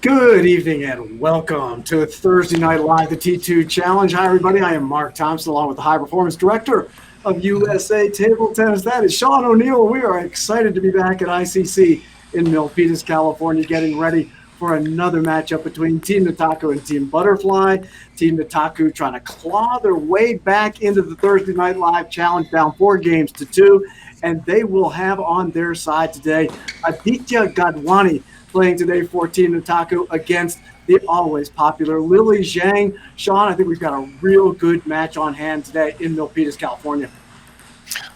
Good evening and welcome to Thursday Night Live, the T2 Challenge. Hi, everybody. I am Mark Thompson, along with the High Performance Director of USA Table Tennis. That is Sean O'Neill. We are excited to be back at ICC in Milpitas, California, getting ready for another matchup between Team Nataku and Team Butterfly. Team Nataku trying to claw their way back into the Thursday Night Live Challenge, down 4-2, and they will have on their side today Aditya Gadwana, playing today for Team Nataku against the always popular Lilly Zhang. Sean, I think we've got a real good match on hand today in Milpitas, California.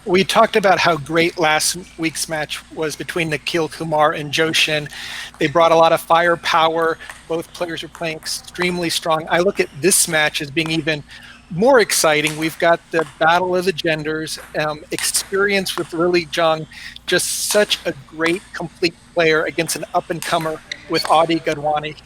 We talked about how great last week's match was between Nikhil, Kumar, and Shin. They brought a lot of firepower. Both players are playing extremely strong. I look at this match as being even more exciting. We've got the battle of the genders, experience with Lilly Zhang, just such a great, complete player against an up-and-comer with Aditya Gadwana.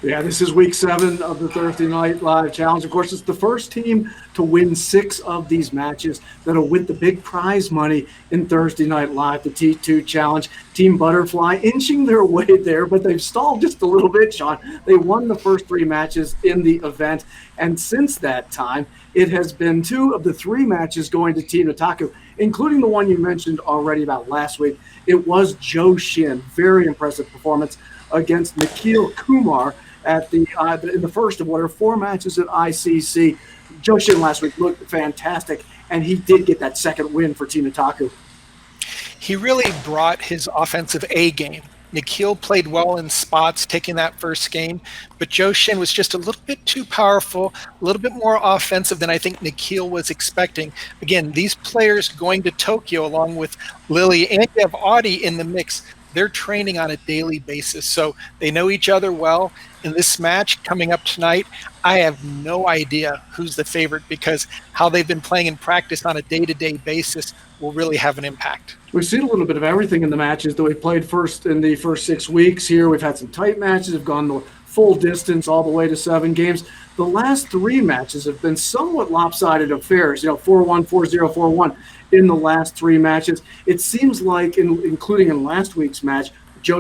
Yeah, this is week 7 of the Thursday Night Live Challenge. Of course, it's the first team to win 6 of these matches that'll win the big prize money in Thursday Night Live, the T2 Challenge. Team Butterfly inching their way there, but they've stalled just a little bit, Sean. They won the first 3 matches in the event, and since that time, it has been 2 of the 3 matches going to Team Nataku, including the one you mentioned already about last week. It was Shin. Very impressive performance against Nikhil Kumar at in the first of 4 matches at ICC. Shin last week looked fantastic, and he did get that second win for Team Nataku. He really brought his offensive A game. Nikhil played well in spots, taking that first game, but Shin was just a little bit too powerful, a little bit more offensive than I think Nikhil was expecting. Again, these players going to Tokyo along with Lilly, and you have Audie in the mix. They're training on a daily basis, so they know each other well. In this match coming up tonight, I have no idea who's the favorite, because how they've been playing in practice on a day-to-day basis will really have an impact. We've seen a little bit of everything in the matches that we've played in the first 6 weeks here. We've had some tight matches, have gone the full distance all the way to 7 games. The last 3 matches have been somewhat lopsided affairs, 4-1, 4-0, 4-1 in the last 3 matches. It seems like, including in last week's match,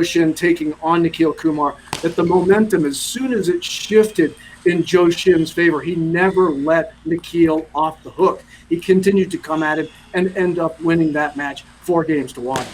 Shin taking on Nikhil Kumar, that the momentum, as soon as it shifted in Shin's favor, he never let Nikhil off the hook. He continued to come at him and end up winning that match 4-1.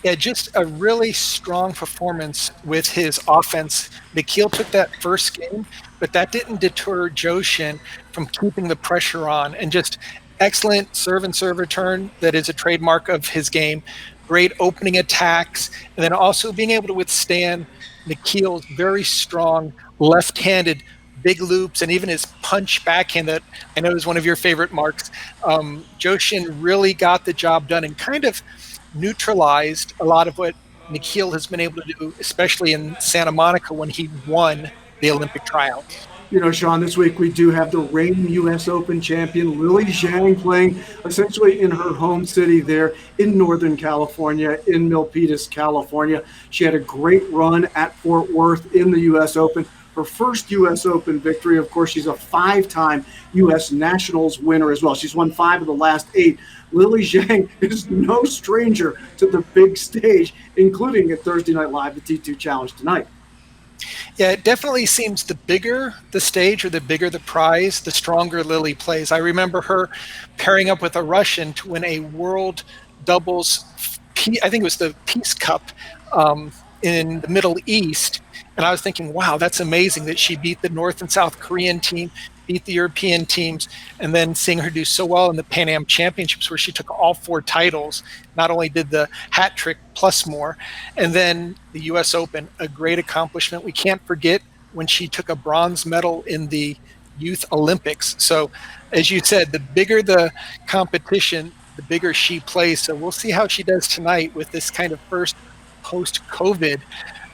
Yeah, just a really strong performance with his offense. Nikhil took that first game, but that didn't deter Shin from keeping the pressure on, and just excellent serve and serve return that is a trademark of his game. Great opening attacks, and then also being able to withstand Nikhil's very strong left-handed big loops, and even his punch backhand that I know is one of your favorite, Marks. Shin really got the job done and kind of neutralized a lot of what Nikhil has been able to do, especially in Santa Monica when he won the Olympic tryouts. Sean, this week we do have the reigning U.S. Open champion, Lilly Zhang, playing essentially in her home city there in Northern California, in Milpitas, California. She had a great run at Fort Worth in the U.S. Open. Her first U.S. Open victory. Of course, she's a 5-time U.S. Nationals winner as well. She's won 5 of the last 8. Lilly Zhang is no stranger to the big stage, including at Thursday Night Live, the T2 Challenge tonight. Yeah, it definitely seems the bigger the stage or the bigger the prize, the stronger Lilly plays. I remember her pairing up with a Russian to win a world doubles, I think it was the Peace Cup in the Middle East. And I was thinking, wow, that's amazing that she beat the North and South Korean team, beat the European teams, and then seeing her do so well in the Pan Am Championships where she took all 4 titles, not only did the hat trick plus more, and then the U.S. Open, a great accomplishment. We can't forget when she took a bronze medal in the Youth Olympics. So as you said, the bigger the competition, the bigger she plays. So we'll see how she does tonight with this kind of first post-COVID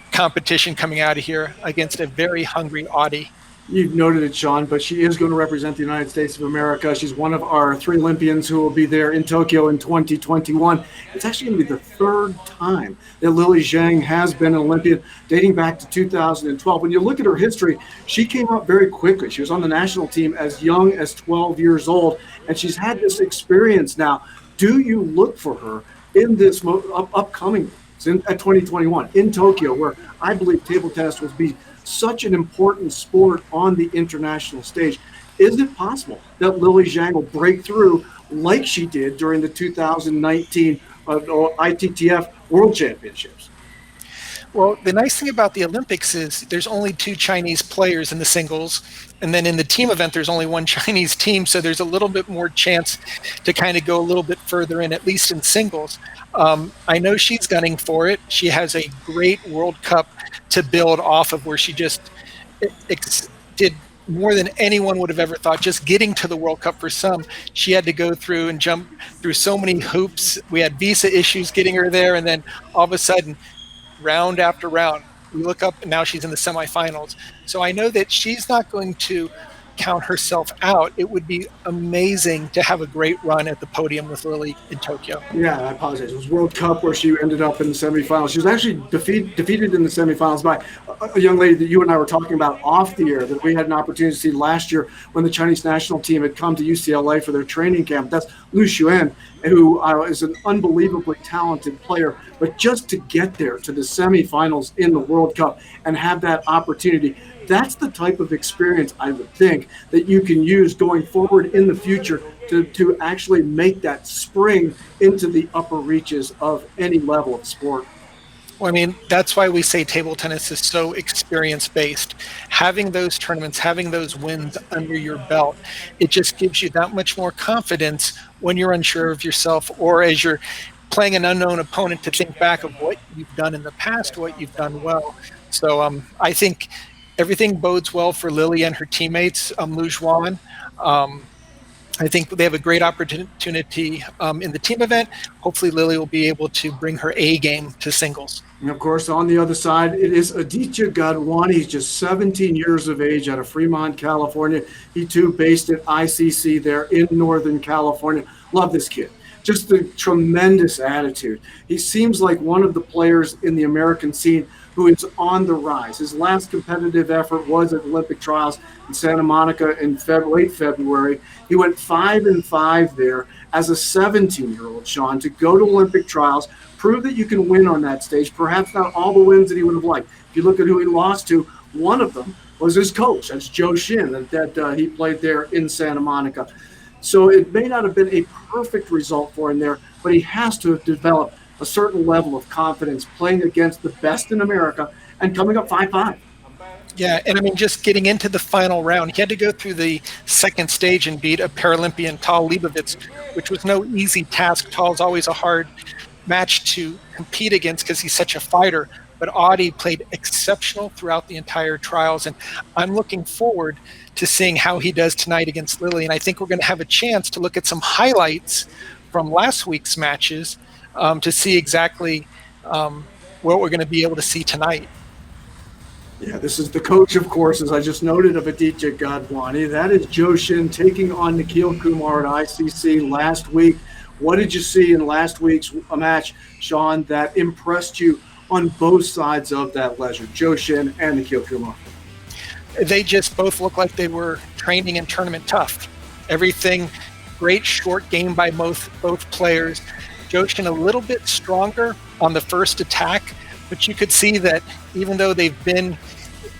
competition coming out of here against a very hungry Audie. You've noted it, Sean, but she is going to represent the United States of America. She's one of our 3 Olympians who will be there in Tokyo in 2021. It's actually going to be the 3rd time that Lilly Zhang has been an Olympian, dating back to 2012. When you look at her history, she came up very quickly. She was on the national team as young as 12 years old, and she's had this experience now. Do you look for her in this upcoming at 2021 in Tokyo, where I believe table tennis will be such an important sport on the international stage. Is it possible that Lilly Zhang will break through like she did during the 2019 ITTF World Championships? Well, the nice thing about the Olympics is there's only 2 Chinese players in the singles, and then in the team event, there's only 1 Chinese team, so there's a little bit more chance to kind of go a little bit further in, at least in singles. I know she's gunning for it. She has a great World Cup to build off of, where she just did more than anyone would have ever thought. Just getting to the World Cup for some, she had to go through and jump through so many hoops. We had visa issues getting her there, and then all of a sudden, round after round, we look up and now she's in the semifinals. So I know that she's not going to count herself out. It would be amazing to have a great run at the podium with Lilly in Tokyo. Yeah, I apologize. It was World Cup where she ended up in the semifinals. She was actually defeated in the semifinals by a young lady that you and I were talking about off the air that we had an opportunity to see last year when the Chinese national team had come to UCLA for their training camp. That's Lu Xuan, who is an unbelievably talented player. But just to get there to the semifinals in the World Cup and have that opportunity, that's the type of experience I would think that you can use going forward in the future to actually make that spring into the upper reaches of any level of sport. Well, I mean, that's why we say table tennis is so experience-based. Having those tournaments, having those wins under your belt, it just gives you that much more confidence when you're unsure of yourself, or as you're playing an unknown opponent, to think back of what you've done in the past, what you've done well. So I think everything bodes well for Lilly and her teammates, Lu Xuan. I think they have a great opportunity in the team event. Hopefully Lilly will be able to bring her A game to singles. And of course, on the other side, it is Aditya Gadwana. He's just 17 years of age, out of Fremont, California. He too based at ICC there in Northern California. Love this kid. Just a tremendous attitude. He seems like one of the players in the American scene who is on the rise. His last competitive effort was at Olympic trials in Santa Monica in late February. He went 5-5 there as a 17-year-old, Sean, to go to Olympic trials, prove that you can win on that stage. Perhaps not all the wins that he would have liked. If you look at who he lost to, one of them was his coach. That's Joe Shin, that he played there in Santa Monica. So it may not have been a perfect result for him there, but he has to have developed a certain level of confidence playing against the best in America and coming up 5-5. Yeah, and I mean, just getting into the final round, he had to go through the second stage and beat a Paralympian, Tal Leibovitz, which was no easy task. Tal's always a hard match to compete against because he's such a fighter. But Audie played exceptional throughout the entire trials, and I'm looking forward to seeing how he does tonight against Lilly. And I think we're going to have a chance to look at some highlights from last week's matches to see exactly what we're going to be able to see tonight. Yeah, this is the coach, of course, as I just noted, of Aditya Gadwani. That is Joe Shin taking on Nikhil Kumar at ICC last week. What did you see in last week's match, Sean, that impressed you on both sides of that ledger, Joe Shin and Nikhil Kumar? They just both look like they were training and tournament tough. Everything, great short game by both players. Joe Shin a little bit stronger on the first attack, but you could see that even though they've been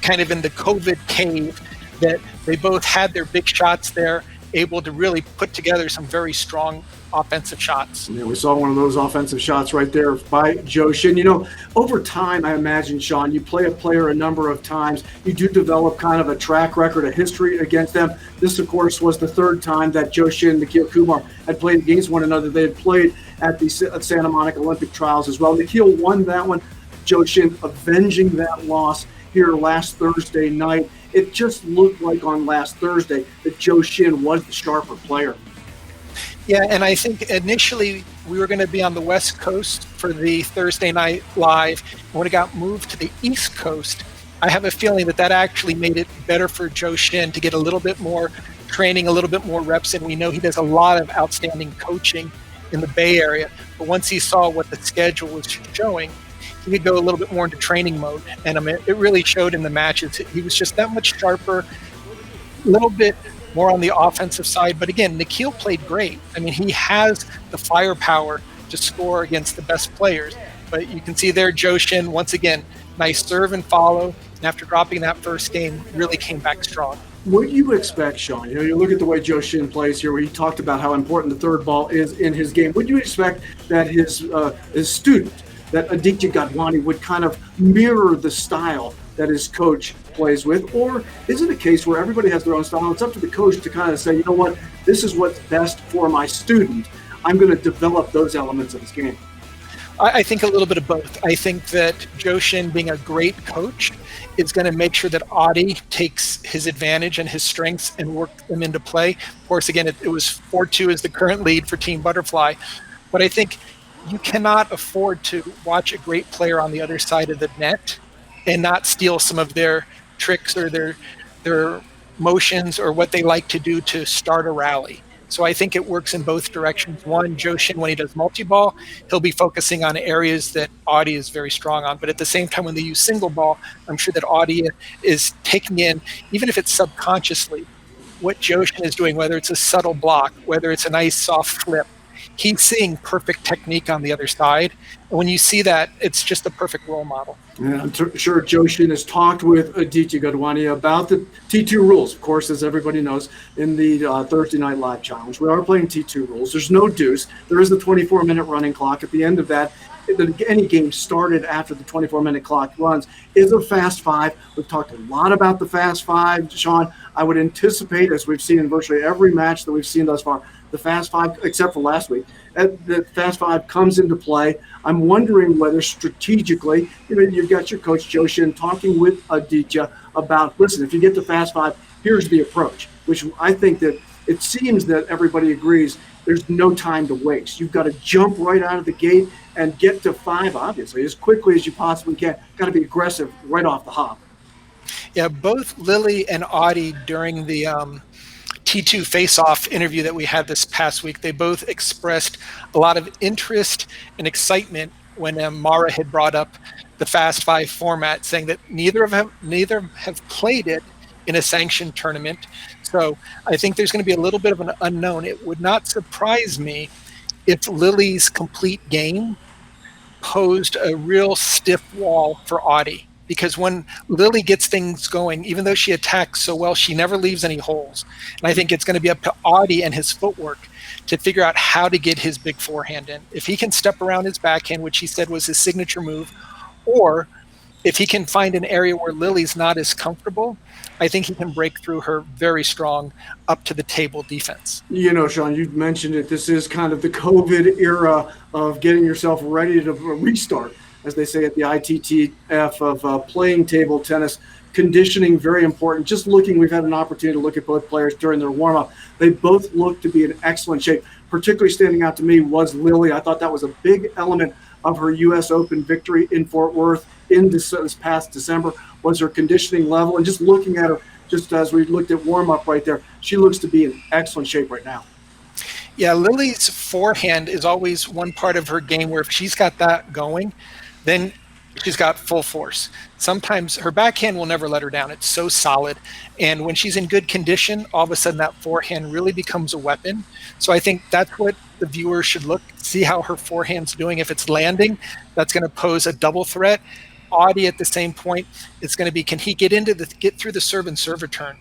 kind of in the COVID cave, that they both had their big shots there, able to really put together some very strong offensive shots. Yeah, we saw one of those offensive shots right there by Joe Shin. You know, over time, I imagine, Sean, you play a player a number of times, you do develop kind of a track record, a history against them. This, of course, was the third time that Joe Shin and Nikhil Kumar had played against one another. They had played at the Santa Monica Olympic trials as well. Nikhil won that one. Joe Shin avenging that loss here last Thursday night. It just looked like on last Thursday that Joe Shin was the sharper player. Yeah, and I think initially we were going to be on the West Coast for the Thursday night live. When it got moved to the East Coast, I have a feeling that actually made it better for Joe Shin to get a little bit more training, a little bit more reps, and we know he does a lot of outstanding coaching in the Bay Area. But once he saw what the schedule was showing, he could go a little bit more into training mode. And it really showed in the matches. He was just that much sharper, a little bit more on the offensive side. But again, Nikhil played great. I mean, he has the firepower to score against the best players. But you can see there, Shin, once again, nice serve and follow. And after dropping that first game, really came back strong. What do you expect, Sean? You look at the way Shin plays here, where he talked about how important the third ball is in his game. Would you expect that his student, that Aditya Gadwana, would kind of mirror the style that his coach plays with? Or is it a case where everybody has their own style? It's up to the coach to kind of say, you know what, this is what's best for my student. I'm going to develop those elements of his game. I think a little bit of both. I think that Shin, being a great coach, is going to make sure that Adi takes his advantage and his strengths and work them into play. Of course, again, it was 4-2 is the current lead for Team Butterfly. But I think you cannot afford to watch a great player on the other side of the net and not steal some of their tricks or their motions or what they like to do to start a rally. So I think it works in both directions. One, Shin, when he does multi-ball, he'll be focusing on areas that Adi is very strong on. But at the same time, when they use single ball, I'm sure that Adi is taking in, even if it's subconsciously, what Shin is doing, whether it's a subtle block, whether it's a nice soft flip. He's seeing perfect technique on the other side. And when you see that, it's just a perfect role model. Yeah, I'm sure Shin has talked with Aditya Gadwana about the T2 rules. Of course, as everybody knows, in the Thursday Night Live Challenge, we are playing T2 rules. There's no deuce. There is the 24-minute running clock. At the end of that, any game started after the 24-minute clock runs is a fast five. We've talked a lot about the fast five, Sean. I would anticipate, as we've seen in virtually every match that we've seen thus far, the fast five, except for last week, the fast five comes into play. I'm wondering whether strategically, you've got your coach Shin talking with Aditya about, listen, if you get the fast five, here's the approach, which I think that it seems that everybody agrees there's no time to waste. You've got to jump right out of the gate and get to five, obviously, as quickly as you possibly can. Got to be aggressive right off the hop. Yeah, both Lilly and Adi during the T2 face-off interview that we had this past week, they both expressed a lot of interest and excitement when Mara had brought up the Fast Five format, saying that neither have played it in a sanctioned tournament. So I think there's going to be a little bit of an unknown. It would not surprise me if Lilly's complete game posed a real stiff wall for Adi. Because when Lilly gets things going, even though she attacks so well, she never leaves any holes. And I think it's going to be up to Adi and his footwork to figure out how to get his big forehand in. If he can step around his backhand, which he said was his signature move, or if he can find an area where Lilly's not as comfortable, I think he can break through her very strong up-to-the-table defense. Sean, you mentioned it. This is kind of the COVID era of getting yourself ready to restart, as they say at the ITTF, of playing table tennis. Conditioning, very important. Just looking, we've had an opportunity to look at both players during their warm-up. They both look to be in excellent shape. Particularly standing out to me was Lilly. I thought that was a big element of her U.S. Open victory in Fort Worth in this past December, was her conditioning level. And just looking at her, just as we looked at warm-up right there, she looks to be in excellent shape right now. Yeah, Lily's forehand is always one part of her game where if she's got that going, then she's got full force. Sometimes her backhand will never let her down. It's so solid. And when she's in good condition, all of a sudden that forehand really becomes a weapon. So I think that's what the viewer should see how her forehand's doing. If it's landing, that's going to pose a double threat. Adi at the same point, it's going to be, can he get through the serve and serve return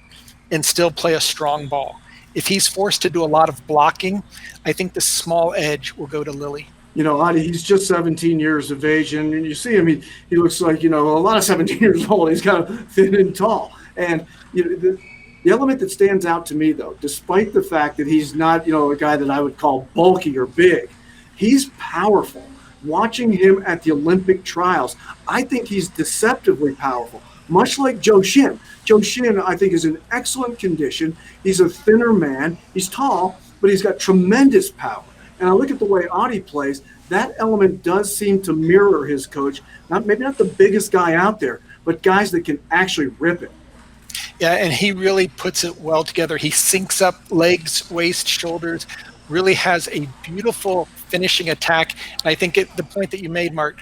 and still play a strong ball? If he's forced to do a lot of blocking, I think the small edge will go to Lilly. Adi, he's just 17 years of age, and you see him, he looks like, a lot of 17 years old. He's kind of thin and tall. And the element that stands out to me, though, despite the fact that he's not, a guy that I would call bulky or big, he's powerful. Watching him at the Olympic trials, I think he's deceptively powerful, much like Shin. Shin, I think, is in excellent condition. He's a thinner man. He's tall, but he's got tremendous power. And I look at the way Adi plays, that element does seem to mirror his coach. Maybe not the biggest guy out there, but guys that can actually rip it. Yeah, and he really puts it well together. He syncs up legs, waist, shoulders, really has a beautiful finishing attack. And I think the point that you made, Mark,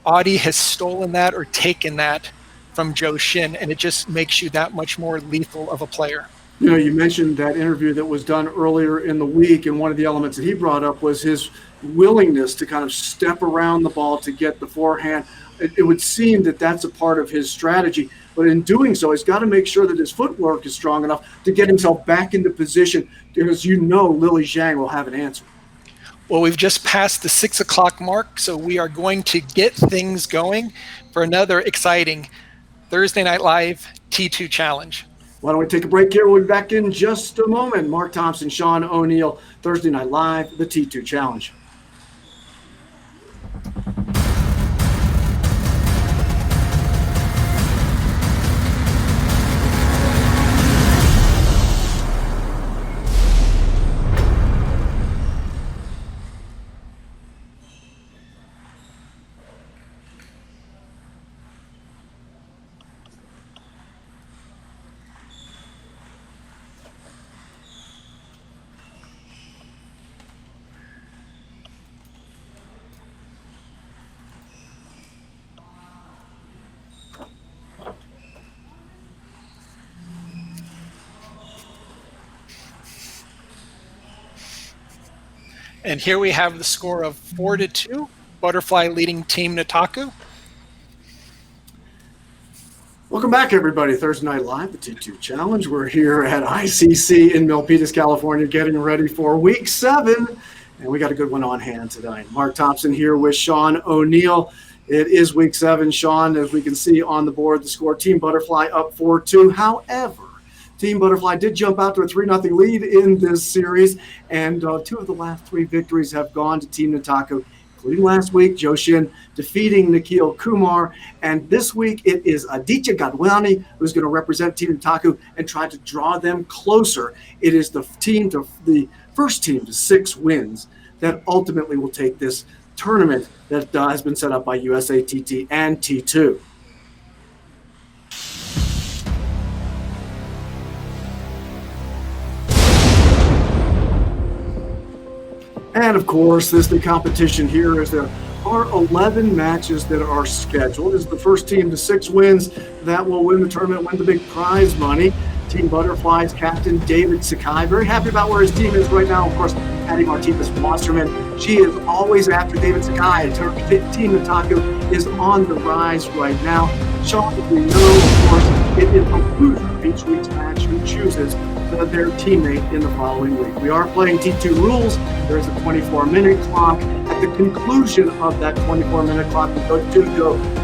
Adi has stolen that or taken that from Shin, and it just makes you that much more lethal of a player. You know, you mentioned that interview that was done earlier in the week, and one of the elements that he brought up was his willingness to kind of step around the ball to get the forehand. It would seem that that's a part of his strategy, but in doing so, he's got to make sure that his footwork is strong enough to get himself back into position, because you know Lilly Zhang will have an answer. Well, we've just passed the 6 o'clock mark, so we are going to get things going for another exciting Thursday Night Live T2 Challenge. Why don't we take a break here? We'll be back in just a moment. Mark Thompson, Sean O'Neill, Thursday Night Live, the T2 Challenge. And here we have the score of 4-2, Butterfly leading Team Nataku. Welcome back, everybody. Thursday Night Live, the T2 Challenge. We're here at ICC in Milpitas, California, getting ready for Week 7, and we got a good one on hand tonight. Mark Thompson here with Sean O'Neill. It is Week 7, Sean. As we can see on the board, the score, Team Butterfly up 4-2. However, Team Butterfly did jump out to a 3-0 lead in this series, and 2 of the last 3 victories have gone to Team Nataku, including last week, Shin defeating Nikhil Kumar, and this week it is Aditya Gadwana who's going to represent Team Nataku and try to draw them closer. It is the first team to 6 wins that ultimately will take this tournament that has been set up by USA TT and T2. And of course, the competition here is there are 11 matches that are scheduled. This is the first team to 6 wins that will win the tournament, win the big prize money. Team Butterfly's captain, David Sakai, very happy about where his team is right now. Of course, Patty Martinez Monsterman, she is always after David Sakai. Team Nataku is on the rise right now. Sean, we know, of course, it is a loser of each week's match who chooses their teammate in the following week. We are playing T2 rules. There is a 24-minute clock. At the conclusion of that 24-minute clock, we go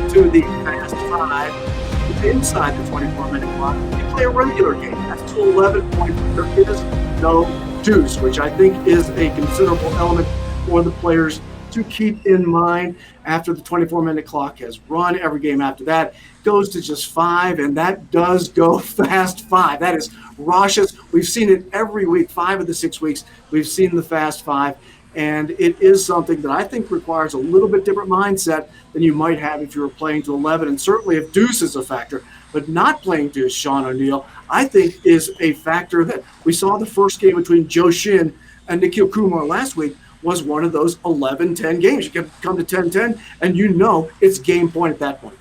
to the fast 5. Inside the 24-minute clock, we play a regular game. That's to 11 points. There is no deuce, which I think is a considerable element for the players to keep in mind. After the 24-minute clock has run, every game after that goes to just 5, and that does go fast 5. That is raucous. We've seen it every week, 5 of the 6 weeks. We've seen the fast 5, and it is something that I think requires a little bit different mindset than you might have if you were playing to 11, and certainly if deuce is a factor. But not playing deuce, Sean O'Neill, I think is a factor that we saw the first game between Shin and Nikhil Kumar last week was one of those 11-10 games. You can come to 10-10, and you know it's game point at that point.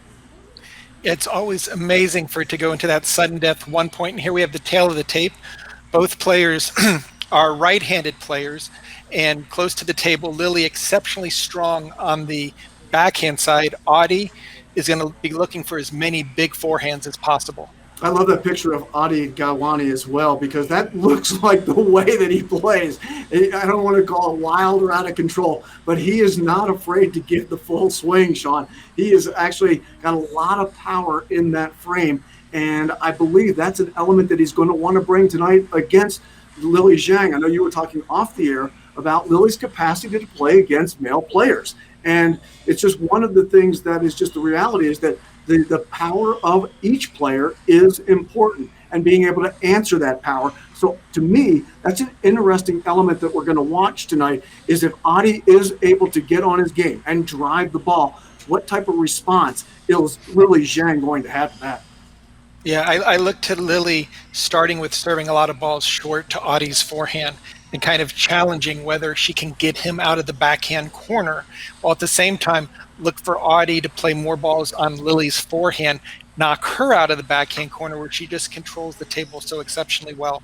It's always amazing for it to go into that sudden death 1 point. And here we have the tail of the tape. Both players are right-handed players, and close to the table, Lilly exceptionally strong on the backhand side. Audie is going to be looking for as many big forehands as possible. I love that picture of Aditya Gadwana as well, because that looks like the way that he plays. I don't want to call it wild or out of control, but he is not afraid to give the full swing, Sean. He has actually got a lot of power in that frame, and I believe that's an element that he's going to want to bring tonight against Lilly Zhang. I know you were talking off the air about Lily's capacity to play against male players, and it's just one of the things that is just the reality is that the power of each player is important, and being able to answer that power. So to me, that's an interesting element that we're going to watch tonight, is if Adi is able to get on his game and drive the ball, what type of response is Lilly Zhang going to have to that? Yeah, I look to Lilly starting with serving a lot of balls short to Audie's forehand and kind of challenging whether she can get him out of the backhand corner, while at the same time look for Audie to play more balls on Lily's forehand, knock her out of the backhand corner where she just controls the table so exceptionally well.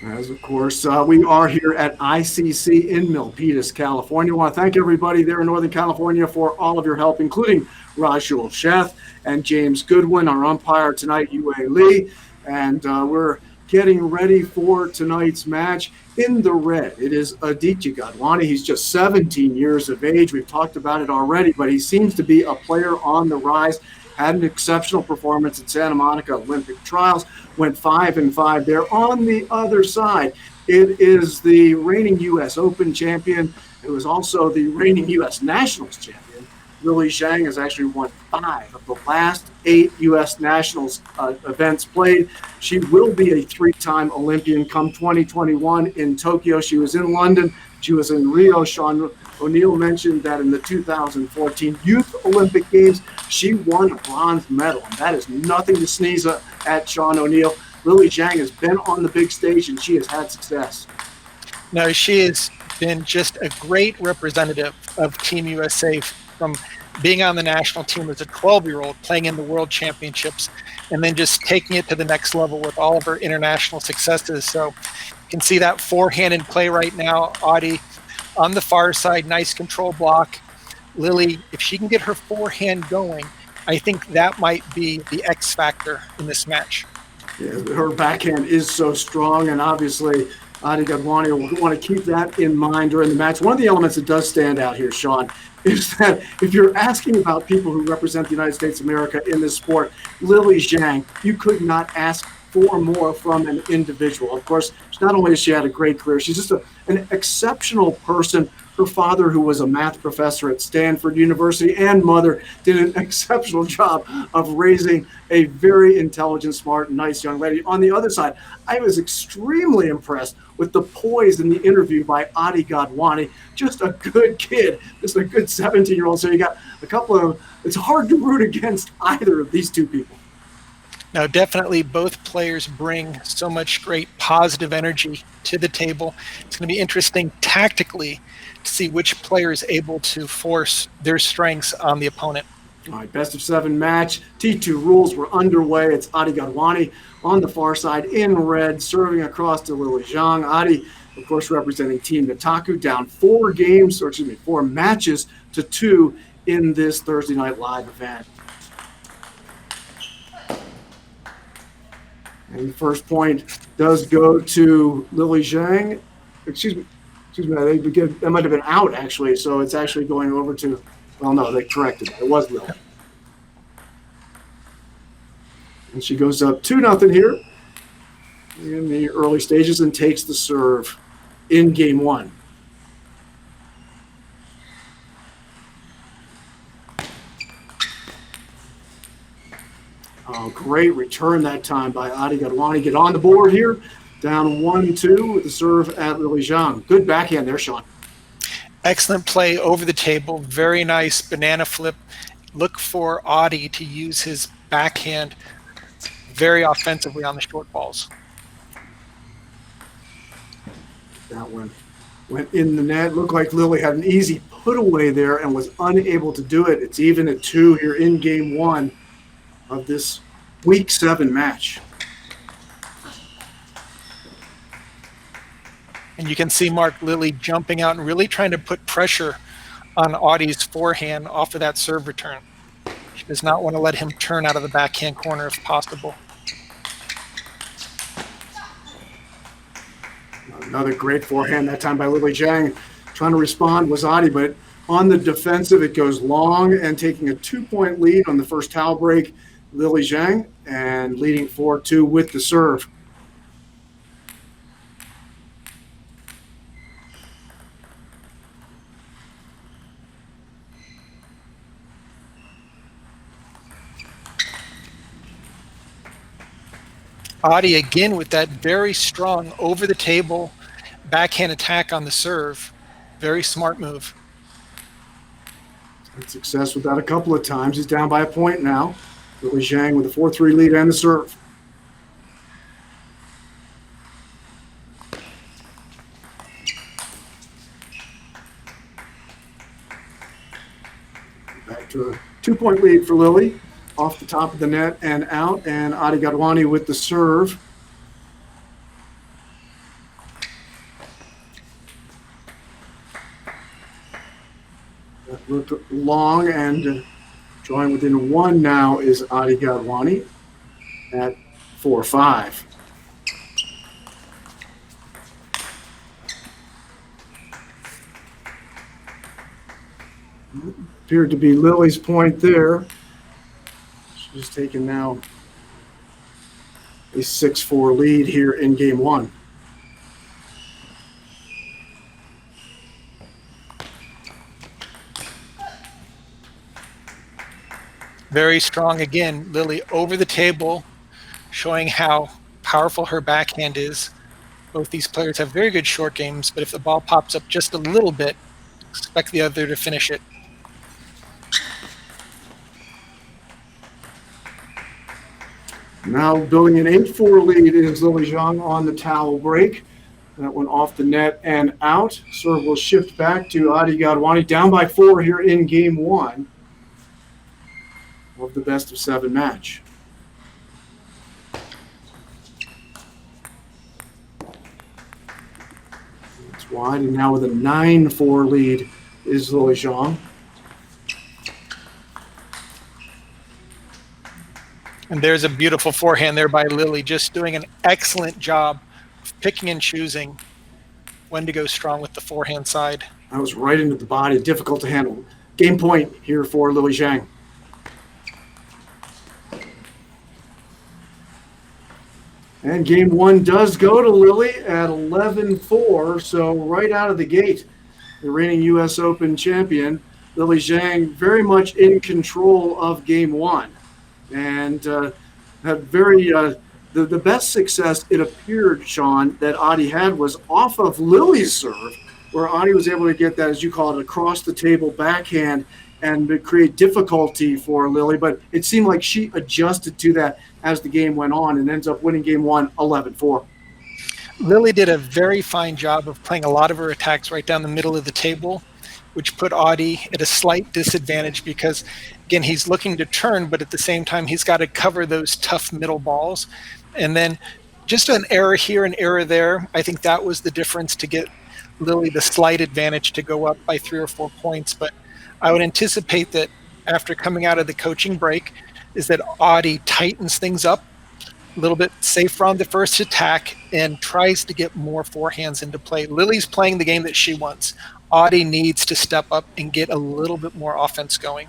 As of course, we are here at ICC in Milpitas, California. I want to thank everybody there in Northern California for all of your help, including Rajul Sheth and James Goodwin, our umpire tonight, Yue Lee. And we're getting ready for tonight's match. In the red, it is Aditya Gadwana. He's just 17 years of age. We've talked about it already, but he seems to be a player on the rise. Had an exceptional performance at Santa Monica Olympic Trials, went 5-5 there. On the other side, it is the reigning U.S. Open champion. It was also the reigning U.S. Nationals champion. Lilly Zhang has actually won 5 of the last 8 U.S. Nationals events played. She will be a 3-time Olympian come 2021 in Tokyo. She was in London. She was in Rio. Sean O'Neill mentioned that in the 2014 Youth Olympic Games, she won a bronze medal. And that is nothing to sneeze at, Sean O'Neill. Lilly Zhang has been on the big stage, and she has had success. No, she has been just a great representative of Team USA, from being on the national team as a 12-year-old, playing in the World Championships, and then just taking it to the next level with all of her international successes. So you can see that forehand in play right now. Adi on the far side, nice control block. Lilly, if she can get her forehand going, I think that might be the X factor in this match. Yeah, her backhand is so strong, and obviously Aditya Gadwana will want to keep that in mind during the match. One of the elements that does stand out here, Sean, is that if you're asking about people who represent the United States of America in this sport, Lilly Zhang, you could not ask for more from an individual. Of course, not only has she had a great career, she's just an exceptional person. Her father, who was a math professor at Stanford University, and mother did an exceptional job of raising a very intelligent, smart, nice young lady. On the other side, I was extremely impressed with the poise in the interview by Adi Gadwani. Just a good kid, just a good 17-year-old. So you got a couple of, it's hard to root against either of these two people. Now, definitely both players bring so much great positive energy to the table. It's going to be interesting tactically to see which player is able to force their strengths on the opponent. All right, best of 7 match. T2 rules were underway. It's Adi Gadwani on the far side in red, serving across to Lilly Zhang. Adi, of course, representing Team Nataku, down 4 matches to 2 in this Thursday Night Live event. And the first point does go to Lilly Zhang. Excuse me, that might have been out, actually. So it's actually going over to, well, no, they corrected it. It was Lilly. And she goes up 2-0 here in the early stages and takes the serve in game 1. Oh, great return that time by Adi Gadwani. Get on the board here. Down 1-2 with the serve at Lilly Zhang. Good backhand there, Sean. Excellent play over the table. Very nice banana flip. Look for Adi to use his backhand very offensively on the short balls. That one went in the net. Looked like Lilly had an easy put away there and was unable to do it. It's even at 2 here in game 1 of this week 7 match. And you can see Mark Lilly jumping out and really trying to put pressure on Adi's forehand off of that serve return. She does not want to let him turn out of the backhand corner if possible. Another great forehand that time by Lilly Zhang. Trying to respond was Adi, but on the defensive, it goes long, and taking a 2-point lead on the first towel break, Lilly Zhang, and leading 4-2 with the serve. Adi again with that very strong over-the-table backhand attack on the serve. Very smart move. Had success with that a couple of times. He's down by a point now. Lilly Zhang with a 4-3 lead and the serve. Back to a 2-point lead for Lilly. off the top of the net and out, and Aditya Gadwana with the serve. That looked long, and drawing within one now is Aditya Gadwana at 4-5. Appeared to be Lilly's point there. She's taken now a 6-4 lead here in game one. Very strong again. Lilly over the table, showing how powerful her backhand is. Both these players have very good short games, but if the ball pops up just a little bit, expect the other to finish it. Now building an 8-4 lead is Lilly Zhang on the towel break. That one off the net and out. Serve will shift back to Aditya Gadwana, down by 4 here in game one of the best of 7 match. It's wide, and now with a 9-4 lead is Lilly Zhang. And there's a beautiful forehand there by Lilly, just doing an excellent job of picking and choosing when to go strong with the forehand side. That was right into the body, difficult to handle. Game point here for Lilly Zhang. And game one does go to Lilly at 11-4, so right out of the gate, the reigning U.S. Open champion, Lilly Zhang, very much in control of game one. And had very the best success, it appeared, Sean, that Adi had was off of Lilly's serve, where Adi was able to get that, as you call it, across the table backhand and create difficulty for Lilly. But it seemed like she adjusted to that as the game went on and ends up winning game one 11-4. Lilly did a very fine job of playing a lot of her attacks right down the middle of the table, which put Adi at a slight disadvantage because, again, he's looking to turn, but at the same time, he's got to cover those tough middle balls. And then just an error here, an error there. I think that was the difference to get Lilly the slight advantage to go up by 3 or 4 points. But I would anticipate that after coming out of the coaching break is that Adi tightens things up a little bit, safer on the first attack, and tries to get more forehands into play. Lilly's playing the game that she wants. Adi needs to step up and get a little bit more offense going.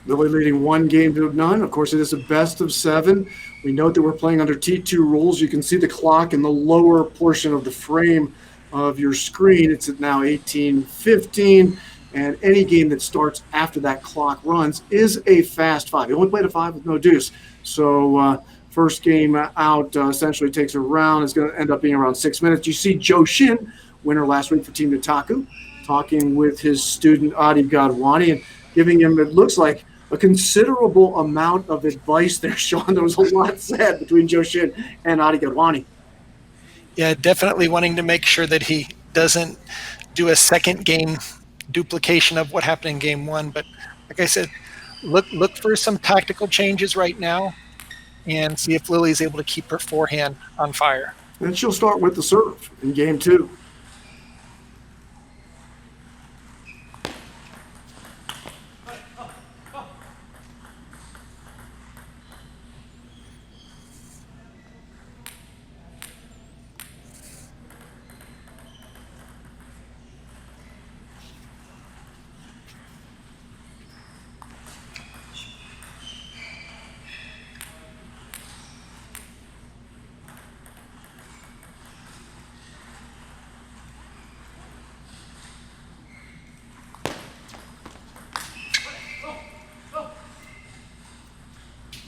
Lilly leading 1-0. Of course, it is a best of 7. We note that we're playing under T2 rules. You can see the clock in the lower portion of the frame of your screen. It's at now 18:15, and any game that starts after that clock runs is a fast 5. You only played a 5 with no deuce. So first game out essentially takes a round. It's going to end up being around 6 minutes. You see Shin, winner last week for Team Nitaku, talking with his student Aditya Gadwana and giving him, it looks like, a considerable amount of advice there, Sean. There was a lot said between Shin and Aditya Gadwana. Yeah, definitely wanting to make sure that he doesn't do a second game duplication of what happened in game one. But like I said, look for some tactical changes right now and see if Lilly's able to keep her forehand on fire. And she'll start with the serve in game 2.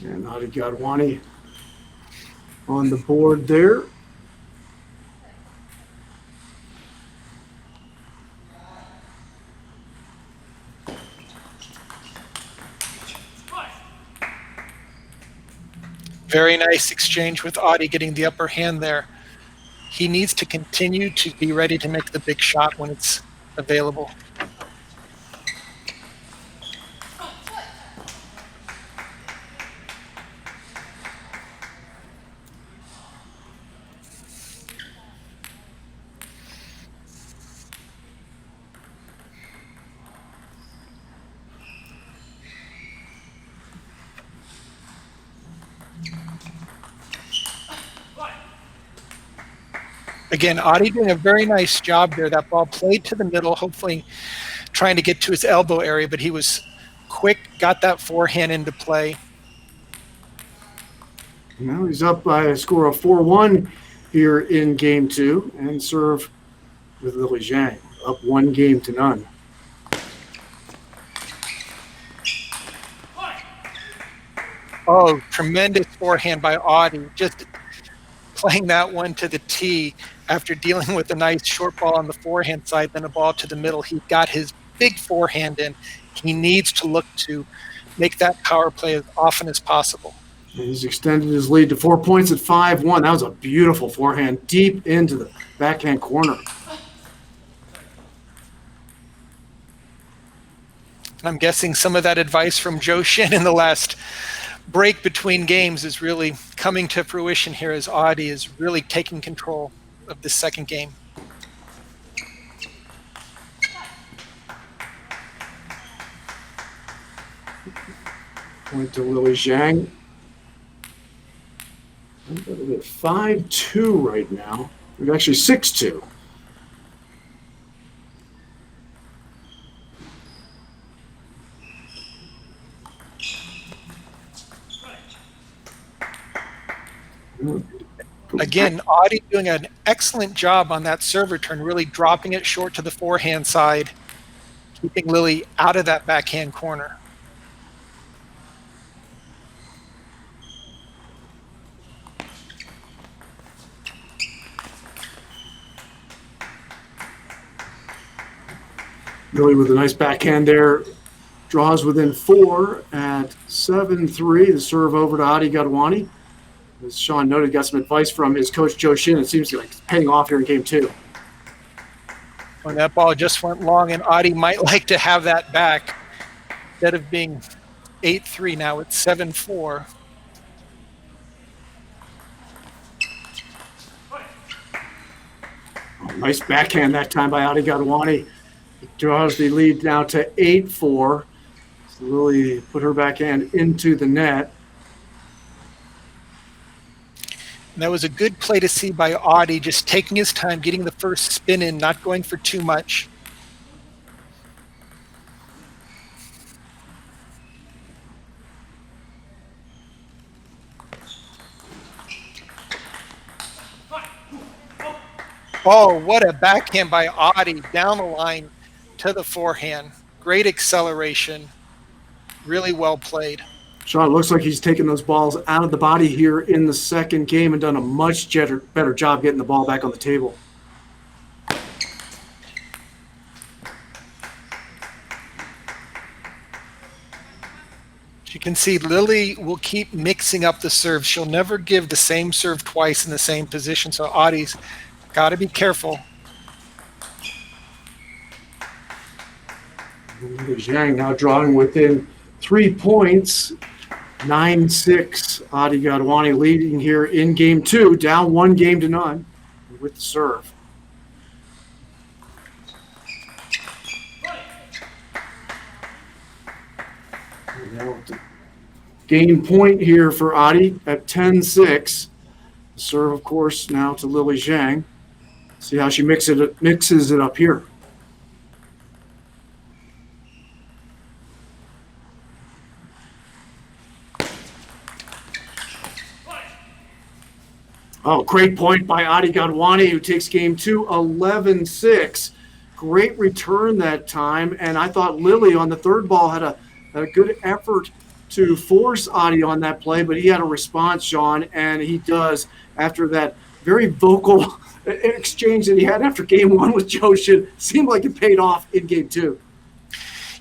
And Aditya Gadwana on the board there. Very nice exchange with Adi getting the upper hand there. He needs to continue to be ready to make the big shot when it's available. Again, Adi doing a very nice job there. That ball played to the middle, hopefully trying to get to his elbow area, but he was quick, got that forehand into play. Now he's up by a score of 4-1 here in game 2 and serve with Lilly Zhang, up 1-0. Oh, tremendous forehand by Adi. Just playing that one to the tee after dealing with a nice short ball on the forehand side, then a ball to the middle. He got his big forehand in. He needs to look to make that power play as often as possible. And he's extended his lead to 4 points at 5-1. That was a beautiful forehand deep into the backhand corner. And I'm guessing some of that advice from Joe Shin in the last break between games is really coming to fruition here as Adi is really taking control of this second game. Point to Lilly Zhang. 5-2 right now. We're actually 6-2. Again, Adi doing an excellent job on that serve return, really dropping it short to the forehand side, keeping Lilly out of that backhand corner. Lilly with a nice backhand there. Draws within 4 at 7-3. The serve over to Aditya Gadwana. As Sean noted, got some advice from his coach, Joe Shin. It seems like it's paying off here in game 2. When that ball just went long, and Adi might like to have that back. Instead of being 8-3, now it's 7-4. Oh, nice backhand that time by Aditya Gadwana. Draws the lead now to 8-4. So Lilly put her backhand into the net. And that was a good play to see by Adi, just taking his time, getting the first spin in, not going for too much. Oh, what a backhand by Adi down the line to the forehand. Great acceleration. Really well played. Sean, it looks like he's taken those balls out of the body here in the second game and done a much better job getting the ball back on the table. You can see Lilly will keep mixing up the serve. She'll never give the same serve twice in the same position, so Adi's got to be careful. Jang now drawing within 3 points. 9-6. Aditya Gadwana leading here in game 2, down 1-0 with the serve. Now gain point here for Adi at 10-6. The serve, of course, now to Lilly Zhang. See how she mixes it up here. Oh, great point by Aditya Gadwana, who takes game 2, 11-6. Great return that time, and I thought Lilly on the third ball had a good effort to force Adi on that play, but he had a response, Sean, and he does after that very vocal exchange that he had after game 1 with Joe Shin. Seemed like it paid off in game 2.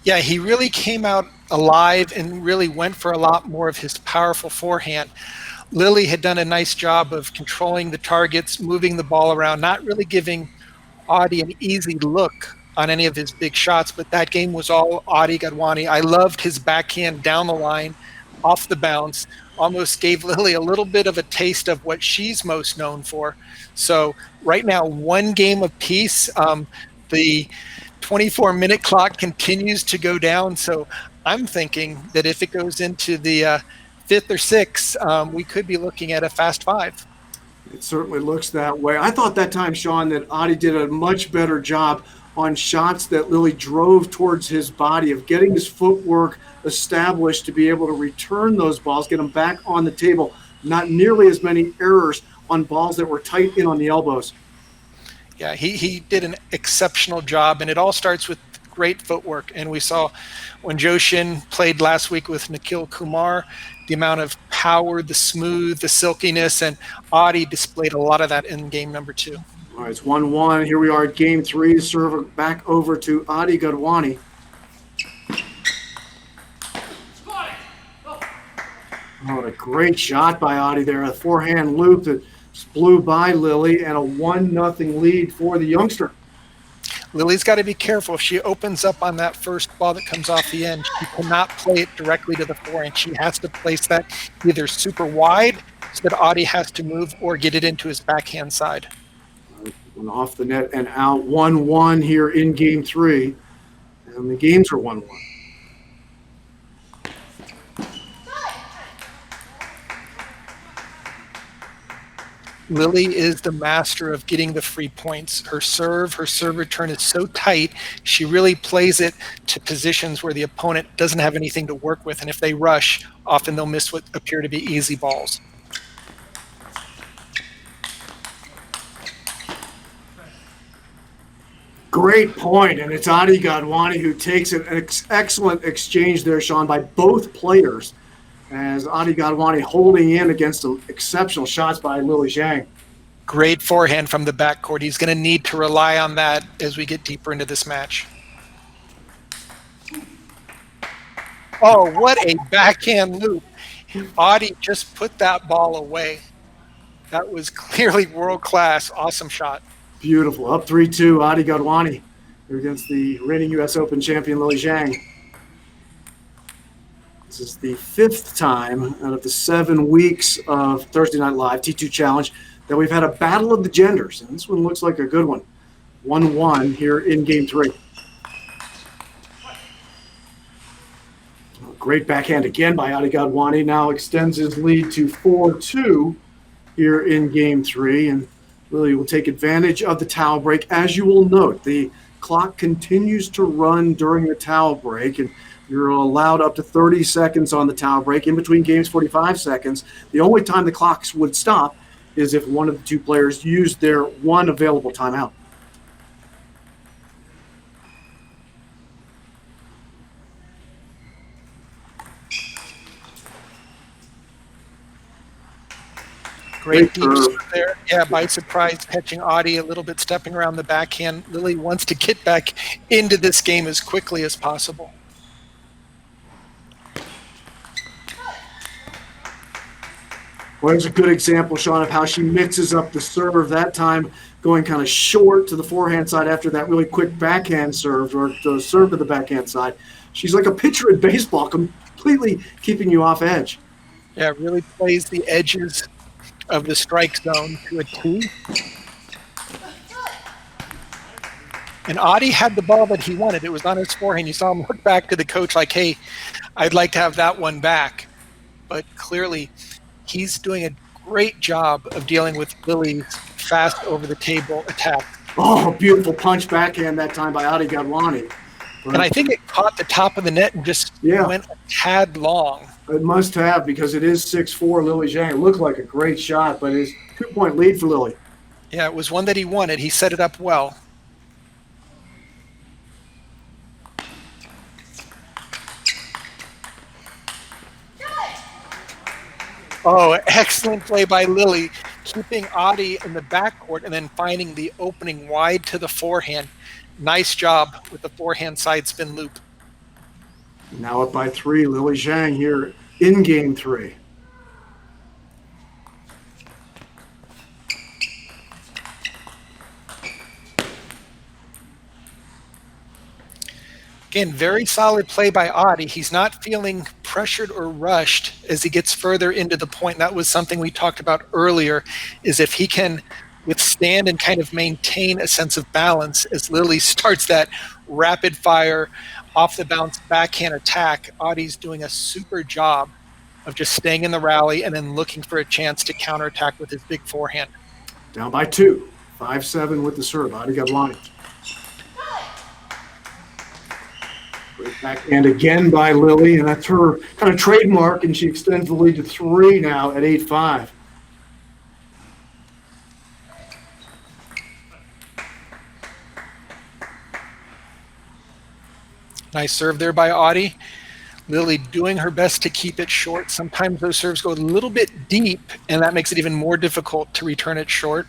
Yeah, he really came out alive and really went for a lot more of his powerful forehand. Lilly had done a nice job of controlling the targets, moving the ball around, not really giving Adi an easy look on any of his big shots, but that game was all Aditya Gadwana. I loved his backhand down the line, off the bounce, almost gave Lilly a little bit of a taste of what she's most known for. So right now, 1 game apiece. The 24-minute clock continues to go down, so I'm thinking that if it goes into the 5th or 6th, we could be looking at a fast 5. It certainly looks that way. I thought that time, Sean, that Adi did a much better job on shots that Lilly drove towards his body, of getting his footwork established to be able to return those balls, get them back on the table. Not nearly as many errors on balls that were tight in on the elbows. Yeah, he did an exceptional job, and it all starts with great footwork. And we saw when Shin played last week with Nikhil Kumar, the amount of power, the smooth, the silkiness, and Adi displayed a lot of that in game number 2. All right, it's 1-1. Here we are at game 3. Serve back over to Aditya Gadwana. Oh, a great shot by Adi there. A forehand loop that blew by Lilly, and a 1-0 lead for the youngster. Lilly's got to be careful. If she opens up on that first ball that comes off the end, she cannot play it directly to the forehand. She has to place that either super wide so that Adi has to move, or get it into his backhand side. And off the net and out. 1-1 here in game 3. And the games are 1-1. Lilly is the master of getting the free points. Her serve return is so tight, she really plays it to positions where the opponent doesn't have anything to work with. And if they rush, often they'll miss what appear to be easy balls. Great point, and it's Aditya Gadwana who takes it. An excellent exchange there, Sean, by both players, as Aditya Gadwana holding in against some exceptional shots by Lilly Zhang. Great forehand from the backcourt. He's going to need to rely on that as we get deeper into this match. Oh, what a backhand loop. Adi just put that ball away. That was clearly world-class. Awesome shot. Beautiful. Up 3-2, Aditya Gadwana against the reigning U.S. Open champion Lilly Zhang. This is the 5th time out of the 7 weeks of Thursday Night Live T2 Challenge that we've had a battle of the genders, and this one looks like a good one. 1-1 here in game 3. Great backhand again by Aditya Gadwana. Now extends his lead to 4-2 here in game 3, and Lilly will take advantage of the towel break. As you will note, the clock continues to run during the towel break, and you're allowed up to 30 seconds on the towel break. In between games, 45 seconds. The only time the clocks would stop is if one of the two players used their one available timeout. Great deep serve there. Yeah, by surprise, catching Adi a little bit, stepping around the backhand. Lilly wants to get back into this game as quickly as possible. Well, there's a good example, Sean, of how she mixes up the serve. That time going kind of short to the forehand side after that really quick backhand serve, or the serve to the backhand side. She's like a pitcher in baseball, completely keeping you off edge. Yeah, really plays the edges of the strike zone to a T. And Adi had the ball that he wanted. It was on his forehand. You saw him look back to the coach like, hey, I'd like to have that one back. But clearly, he's doing a great job of dealing with Lilly's fast over-the-table attack. Oh, beautiful punch backhand that time by Aditya Gadwana. And I think it caught the top of the net and just went a tad long. It must have, because it is 6-4 Lilly Zhang. It looked like a great shot, but it's a 2-point lead for Lilly. Yeah, it was one that he wanted. He set it up well. Oh, excellent play by Lilly, keeping Adi in the backcourt and then finding the opening wide to the forehand. Nice job with the forehand side spin loop. Now up by 3, Lilly Zhang here in game 3. Again, very solid play by Adi. He's not feeling pressured or rushed as he gets further into the point. That was something we talked about earlier, is if he can withstand and kind of maintain a sense of balance as Lilly starts that rapid fire, off the bounce backhand attack. Adi's doing a super job of just staying in the rally and then looking for a chance to counterattack with his big forehand. Down by 2, 5-7 with the serve. Aditya Gadwana. Great backhand again by Lilly, and that's her kind of trademark, and she extends the lead to 3 now at 8-5. Nice serve there by Audie. Lilly doing her best to keep it short. Sometimes those serves go a little bit deep, and that makes it even more difficult to return it short.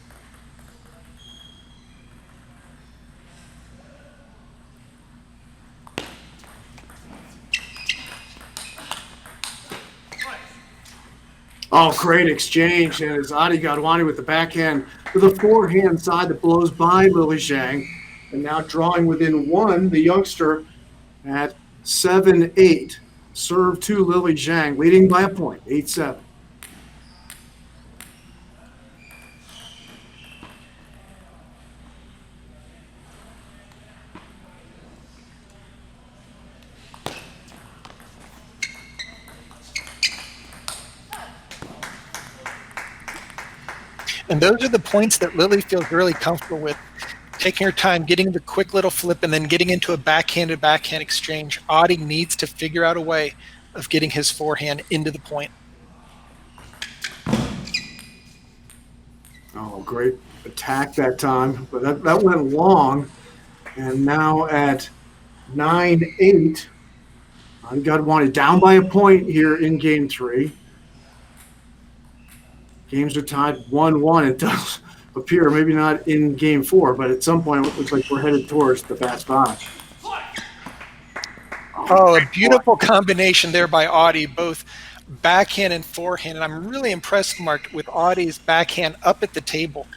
Oh, great exchange. And it's Aditya Gadwana with the backhand with a forehand side that blows by Lilly Zhang. And now drawing within 1, the youngster at 7-8. Serve to Lilly Zhang, leading by a point, 8-7. And those are the points that Lilly feels really comfortable with. Taking her time, getting the quick little flip, and then getting into a backhand exchange. Audie needs to figure out a way of getting his forehand into the point. Oh, great attack that time. But that went long. And now at 9-8, Aditya Gadwana down by a point here in Game 3. Games are tied 1-1. It does appear, maybe not in Game 4, but at some point it looks like we're headed towards the fast 5. Oh, a beautiful combination there by Audie, both backhand and forehand. And I'm really impressed, Mark, with Audie's backhand up at the table,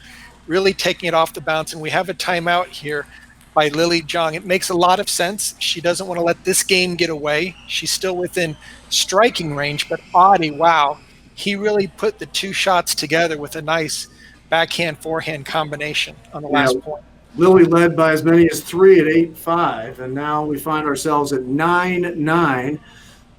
really taking it off the bounce. And we have a timeout here by Lilly Zhang. It makes a lot of sense. She doesn't want to let this game get away. She's still within striking range, but Audie, wow, he really put the 2 shots together with a nice backhand-forehand combination on the last point. Lilly led by as many as 3 at 8-5, and now we find ourselves at 9-9.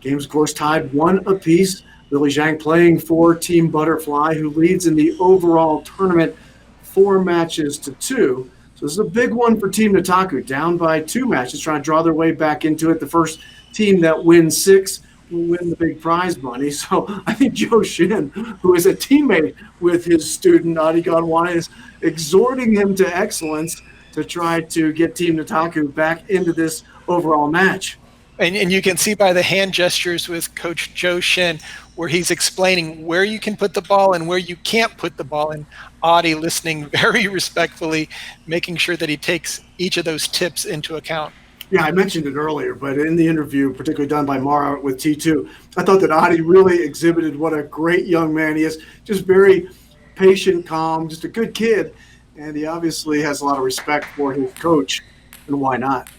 Games, of course, tied 1 apiece. Lilly Zhang playing for Team Butterfly, who leads in the overall tournament 4 matches to 2. So this is a big one for Team Nitaku, down by 2 matches, trying to draw their way back into it. The first team that wins 6 will win the big prize money. So I think Joe Shin, who is a teammate with his student, Aditya Gadwana, is exhorting him to excellence to try to get Team Nitaku back into this overall match. And you can see by the hand gestures with Coach Joe Shin where he's explaining where you can put the ball and where you can't put the ball. And Audie listening very respectfully, making sure that he takes each of those tips into account. Yeah, I mentioned it earlier, but in the interview, particularly done by Mara with T2, I thought that Audie really exhibited what a great young man he is. Just very patient, calm, just a good kid. And he obviously has a lot of respect for his coach, and why not?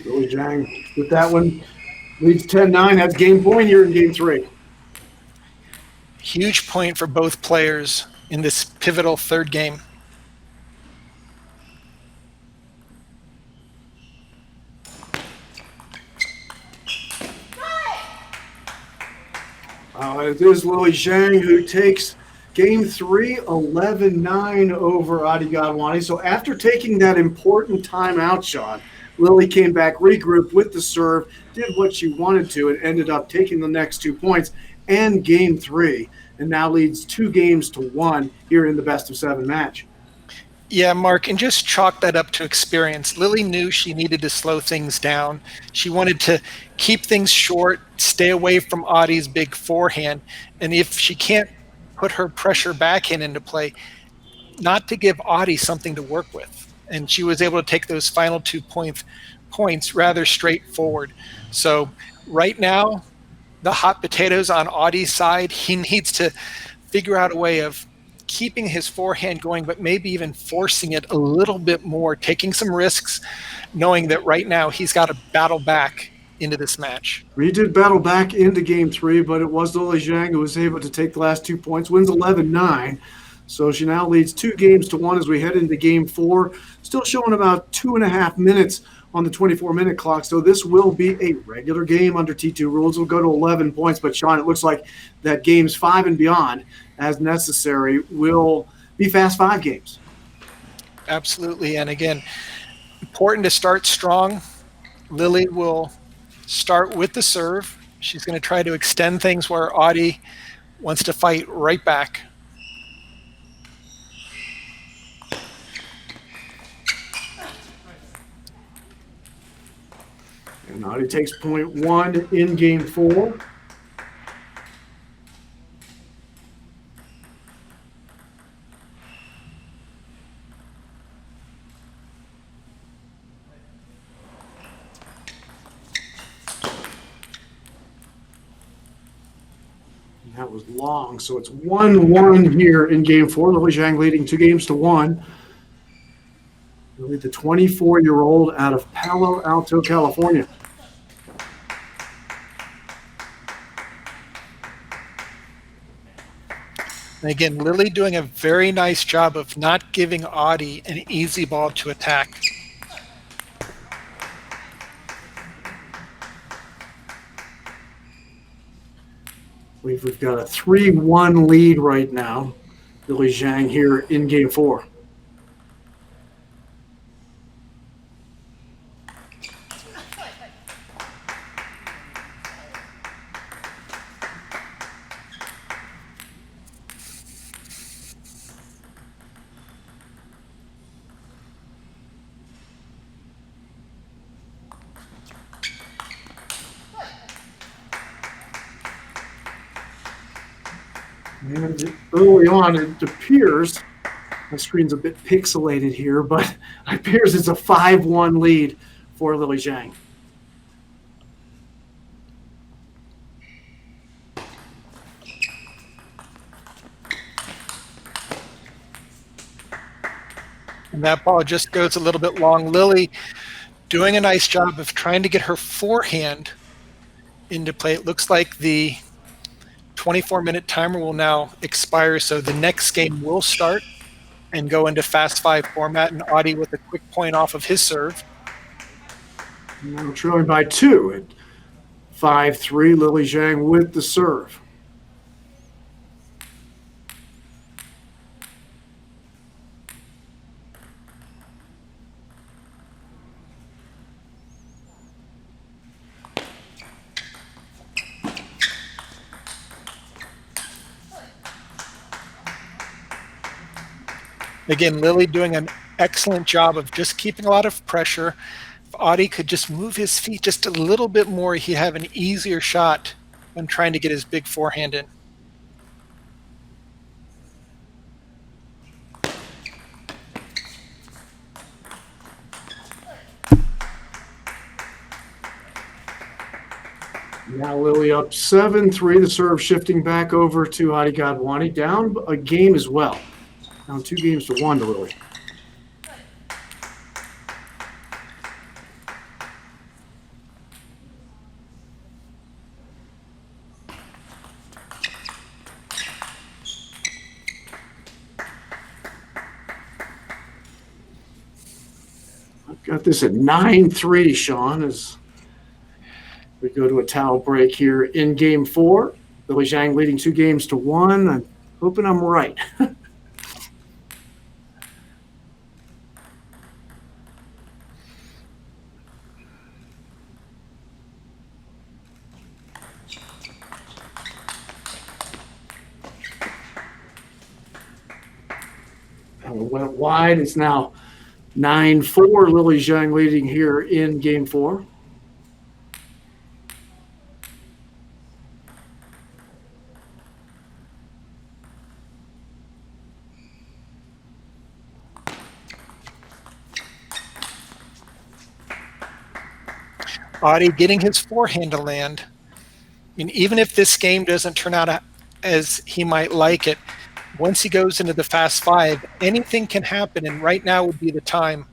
Lilly Zhang with that one leads 10-9. That's game point here in Game 3. Huge point for both players in this pivotal third game. It is Lilly Zhang who takes Game 3, 11-9 over Aditya Gadwana. So after taking that important timeout shot, Lilly came back, regrouped with the serve, did what she wanted to, and ended up taking the next 2 points and Game 3, and now leads 2-1 here in the best-of-7 match. Yeah, Mark, and just chalk that up to experience. Lilly knew she needed to slow things down. She wanted to keep things short, stay away from Audie's big forehand, and if she can't put her pressure backhand into play, not to give Audie something to work with. And she was able to take those final 2 points rather straightforward. So right now, the hot potatoes on Audie's side, he needs to figure out a way of keeping his forehand going, but maybe even forcing it a little bit more, taking some risks, knowing that right now he's got to battle back into this match. We did battle back into game 3, but it was Lilly Zhang who was able to take the last 2 points, wins 11-9. So she now leads 2-1 as we head into game 4. Still showing about 2.5 minutes on the 24-minute clock. So this will be a regular game under T2 rules. It'll go to 11 points. But, Sean, it looks like that games 5 and beyond, as necessary, will be fast 5 games. Absolutely. And, again, important to start strong. Lilly will start with the serve. She's going to try to extend things where Audie wants to fight right back. And Audie takes point 1 in game 4. That was long, so it's 1-1 here in game 4. Lilly Zhang leading 2-1. Lilly, the 24-year-old out of Palo Alto, California. And again, Lilly doing a very nice job of not giving Audie an easy ball to attack. We've got a 3-1 lead right now. Lilly Zhang here in game 4. And early on, it appears, my screen's a bit pixelated here, but it appears it's a 5-1 lead for Lilly Zhang. And that ball just goes a little bit long. Lilly doing a nice job of trying to get her forehand into play. It looks like the 24-minute timer will now expire, so the next game will start and go into fast 5 format, and Audie with a quick point off of his serve. Now trailing by 2 at 5-3. Lilly Zhang with the serve. Again, Lilly doing an excellent job of just keeping a lot of pressure. If Audie could just move his feet just a little bit more, he'd have an easier shot when trying to get his big forehand in. Now Lilly up 7-3. The serve shifting back over to Aditya Gadwana. Down a game as well. Down 2-1 to Lilly. I've got this at 9-3, Sean, as we go to a towel break here in game 4. Lilly Zhang leading 2-1. I'm hoping I'm right. Went wide. It's now 9-4. Lilly Zhang leading here in game 4. Audie getting his forehand to land. I mean, even if this game doesn't turn out as he might like it, once he goes into the fast 5, anything can happen, and right now would be the time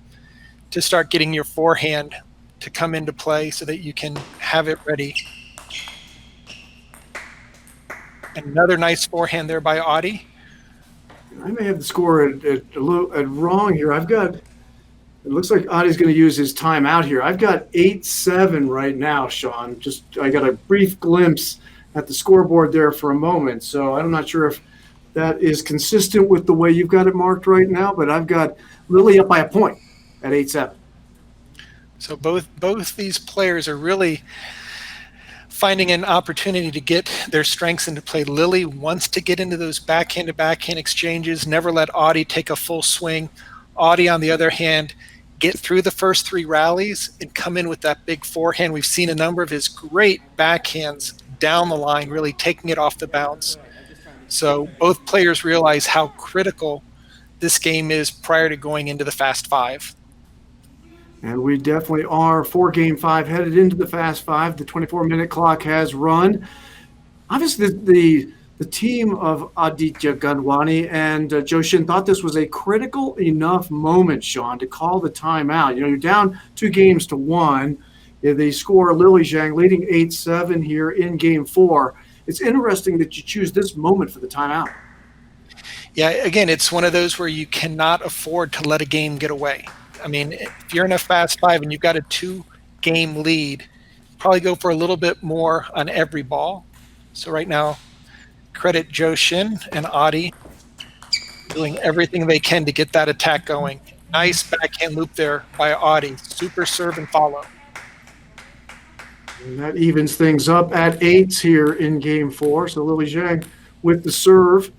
to start getting your forehand to come into play so that you can have it ready. Another nice forehand there by Adi. I may have the score at wrong here. I've got, it looks like Adi's going to use his timeout here. I've got 8-7 right now, Sean. I got a brief glimpse at the scoreboard there for a moment. So I'm not sure if that is consistent with the way you've got it marked right now, but I've got Lilly up by a point at 8-7. So both these players are really finding an opportunity to get their strengths into play. Lilly wants to get into those backhand-to-backhand exchanges, never let Adi take a full swing. Adi, on the other hand, get through the first 3 rallies and come in with that big forehand. We've seen a number of his great backhands down the line, really taking it off the bounce. So both players realize how critical this game is prior to going into the Fast 5. And we definitely are for Game 5, headed into the Fast 5. The 24-minute clock has run. Obviously, the team of Aditya Gadwana and Joe Shin thought this was a critical enough moment, Sean, to call the timeout. You're down 2-1. They score Lilly Zhang leading 8-7 here in Game 4. It's interesting that you choose this moment for the timeout. Yeah, again, it's one of those where you cannot afford to let a game get away. I mean, if you're in a Fast 5 and you've got a 2-game lead, probably go for a little bit more on every ball. So right now, credit Joe Shin and Adi doing everything they can to get that attack going. Nice backhand loop there by Adi. Super serve and follow. And that evens things up at 8 here in Game 4. So Lilly Zhang with the serve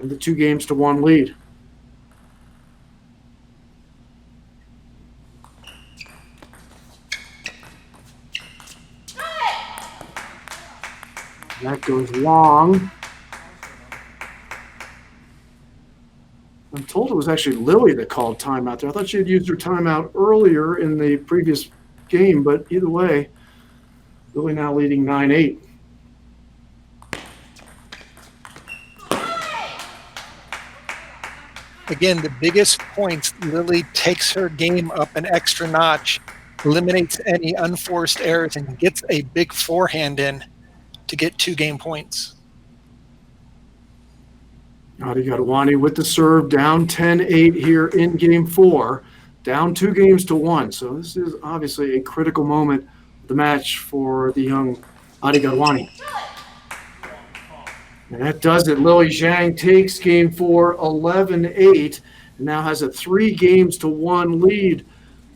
and the 2-1 lead. That goes long. I'm told it was actually Lilly that called timeout there. I thought she had used her timeout earlier in the previous game, but either way, Lilly now leading 9-8. Again, the biggest points, Lilly takes her game up an extra notch, eliminates any unforced errors, and gets a big forehand in to get 2-game points. Aditya Gadwana with the serve, down 10-8 here in Game 4, down 2-1. So this is obviously a critical moment of the match for the young Aditya Gadwana. And that does it. Lilly Zhang takes Game 4, 11-8, and now has a 3-1 lead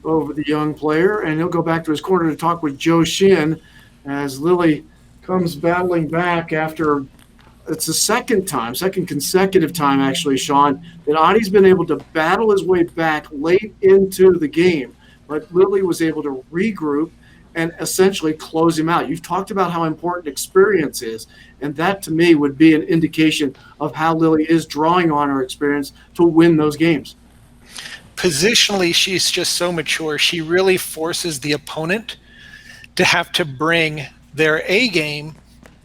over the young player. And he'll go back to his corner to talk with Joe Shin as Lilly comes battling back after it's the second consecutive time, actually, Sean, that Adi's been able to battle his way back late into the game. But Lilly was able to regroup and essentially close him out. You've talked about how important experience is, and that to me would be an indication of how Lilly is drawing on her experience to win those games. Positionally, she's just so mature. She really forces the opponent to have to bring their A game,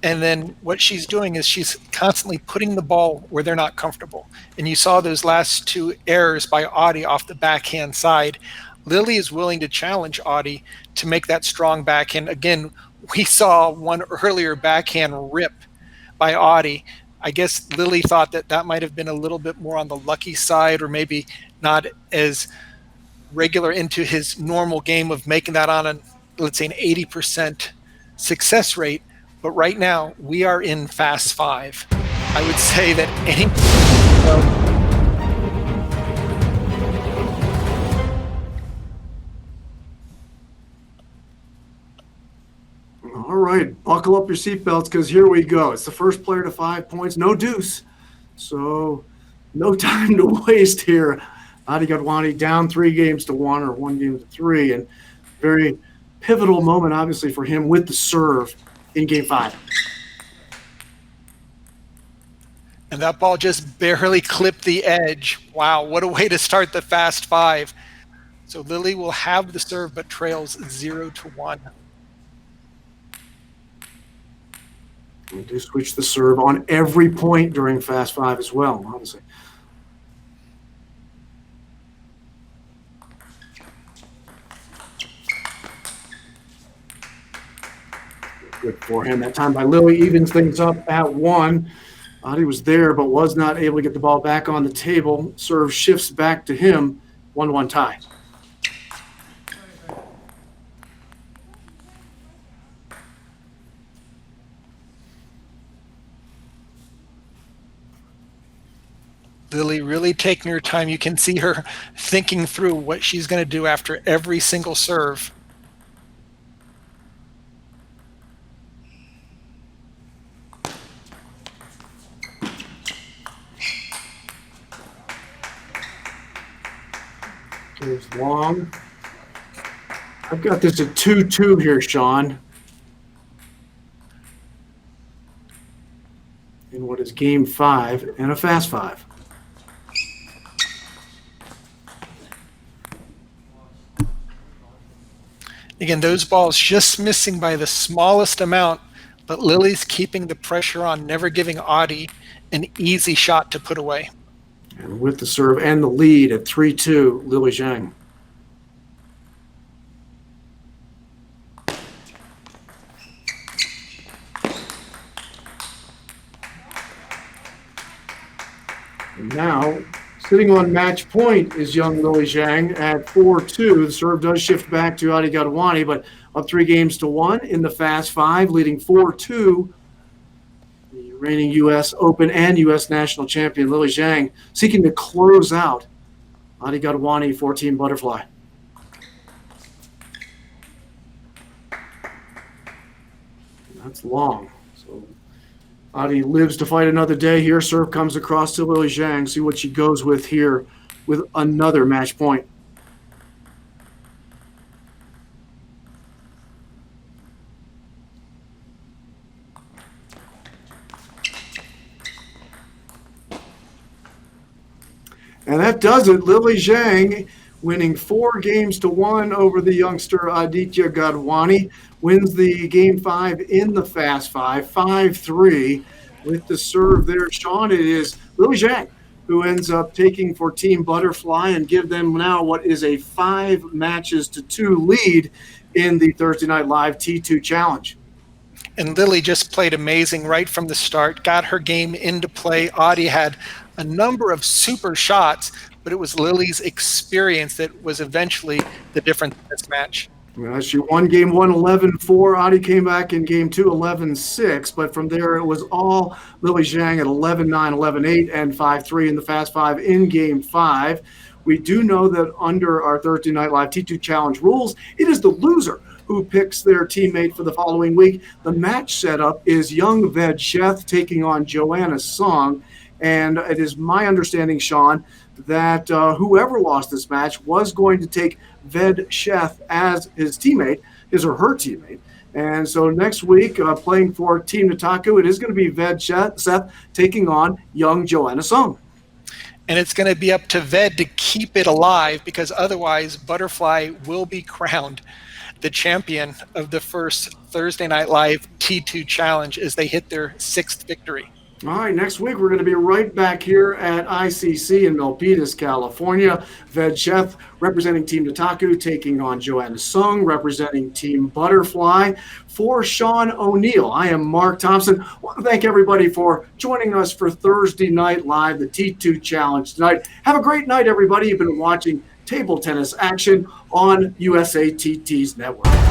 and then what she's doing is she's constantly putting the ball where they're not comfortable. And you saw those last 2 errors by Adi off the backhand side. Lilly is willing to challenge Adi to make that strong backhand. Again, we saw one earlier backhand rip by Adi. I guess Lilly thought that might have been a little bit more on the lucky side, or maybe not as regular into his normal game of making that on let's say an 80% success rate. But right now, we are in Fast 5. I would say that any... All right, buckle up your seatbelts because here we go. It's the first player to 5 points, no deuce. So no time to waste here. Aditya Gadwana down 3-1 or 1-3, and very pivotal moment, obviously, for him with the serve in Game 5. And that ball just barely clipped the edge. Wow, what a way to start the Fast 5. So Lilly will have the serve, but trails 0-1. We do switch the serve on every point during Fast 5 as well, obviously. Good for him. That time by Lilly evens things up at 1. Adi was there, but was not able to get the ball back on the table. Serve shifts back to him. 1-1 tie. Lilly really taking her time. You can see her thinking through what she's going to do after every single serve. Goes long. I've got this at 2-2 here, Sean. In what is game 5 and a fast 5. Again, those balls just missing by the smallest amount, but Lilly's keeping the pressure on, never giving Adi an easy shot to put away. And with the serve and the lead at 3-2, Lilly Zhang. And now, sitting on match point is young Lilly Zhang at 4-2. The serve does shift back to Aditya Gadwana, but up 3-1 in the fast 5, leading 4-2. The reigning U.S. Open and U.S. National Champion Lilly Zhang seeking to close out Aditya Gadwana 14 butterfly. That's long. So Adi lives to fight another day here. Serve comes across to Lilly Zhang. See what she goes with here with another match point. And that does it. Lilly Zhang winning 4-1 over the youngster Aditya Gadwana. Wins the game 5 in the fast 5, 5-3. With the serve there, Sean, it is Lilly Zhang who ends up taking for Team Butterfly and give them now what is a 5-2 lead in the Thursday Night Live T2 Challenge. And Lilly just played amazing right from the start, got her game into play. Adi had a number of super shots, but it was Lilly's experience that was eventually the difference in this match. Well, she won game 1 11-4. Adi came back in game 2 11-6, but from there it was all Lilly Zhang at 11-9, 11-8, and 5-3 in the fast 5 in game 5. We do know that under our Thursday Night Live T2 Challenge rules, it is the loser who picks their teammate for the following week. The match setup is young Ved Sheth taking on Joanna Song, and it is my understanding, Sean, that whoever lost this match was going to take Ved Sheth as his teammate, his or her teammate. And so next week, playing for Team Nataku, it is going to be Ved Sheth taking on young Joanna Song. And it's going to be up to Ved to keep it alive, because otherwise Butterfly will be crowned the champion of the first Thursday Night Live T2 Challenge as they hit their 6th victory. All right, next week we're going to be right back here at ICC in Milpitas, California. Ved Sheth representing Team Nataku, taking on Joanna Sung, representing Team Butterfly. For Sean O'Neill, I am Mark Thompson. I want to thank everybody for joining us for Thursday Night Live, the T2 Challenge tonight. Have a great night, everybody. You've been watching table tennis action on USA TT's network.